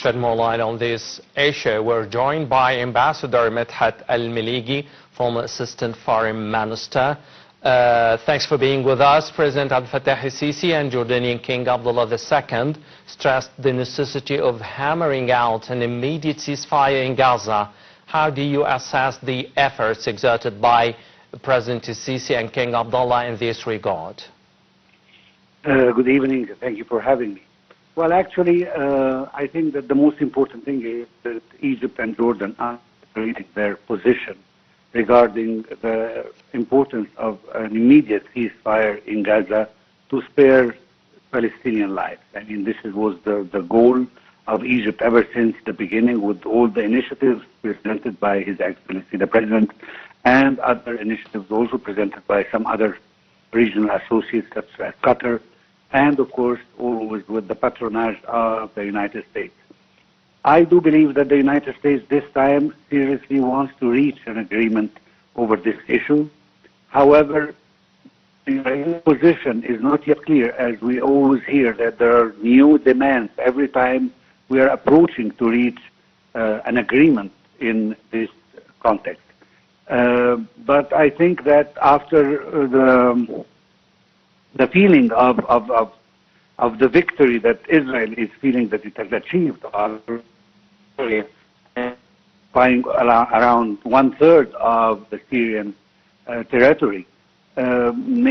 shed more light on this issue, we're joined by Ambassador Medhat Meleegy, former Assistant Foreign Minister. Thanks for being with us. President Abdel Fattah al-Sisi and Jordanian King Abdullah II stressed the necessity of hammering out an immediate ceasefire in Gaza. How do you assess the efforts exerted by President al-Sisi and King Abdullah in this regard? Good evening. Thank you for having me. Well, actually, I think that the most important thing is that Egypt and Jordan are reading their position regarding the importance of an immediate ceasefire in Gaza to spare Palestinian lives. I mean, this was the goal of Egypt ever since the beginning, with all the initiatives presented by His Excellency the President and other initiatives also presented by some other regional associates such as Qatar, and of course always with the patronage of the United States. I do believe that the United States this time seriously wants to reach an agreement over this issue. However, the position is not yet clear, as we always hear that there are new demands every time we are approaching to reach an agreement in this context. But I think that after the feeling of the victory that Israel is feeling that it has achieved, buying around 1/3 of the Syrian territory,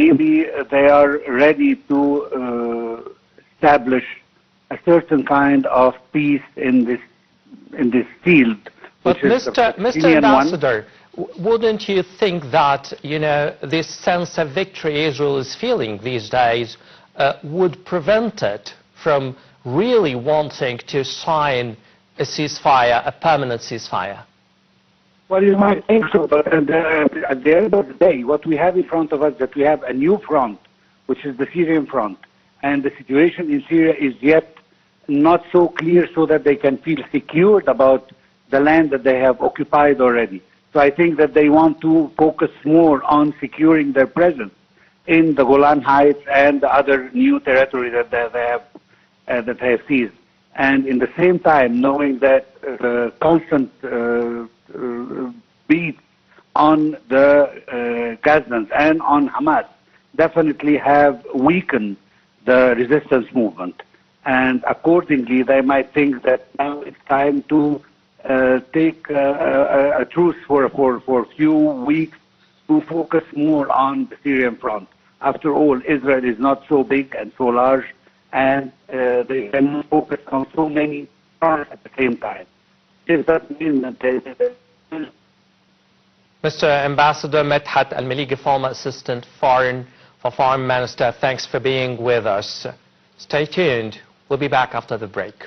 maybe they are ready to establish a certain kind of peace in this field. But Mr. Ambassador, wouldn't you think that, this sense of victory Israel is feeling these days would prevent it from really wanting to sign a ceasefire, a permanent ceasefire? Well, you might think so, but at the end of the day, what we have in front of us, that we have a new front, which is the Syrian front, and the situation in Syria is yet not so clear so that they can feel secured about the land that they have occupied already. So I think that they want to focus more on securing their presence in the Golan Heights and the other new territory that they have seized. And in the same time, knowing that the constant beats on the Gazans and on Hamas definitely have weakened the resistance movement. And accordingly, they might think that now it's time to take a truce for a few weeks to focus more on the Syrian front. After all, Israel is not so big and so large, and they can focus on so many fronts at the same time. This doesn't mean that Mr. Ambassador Medhat Meleegy, former Assistant Foreign Minister, thanks for being with us. Stay tuned. We'll be back after the break.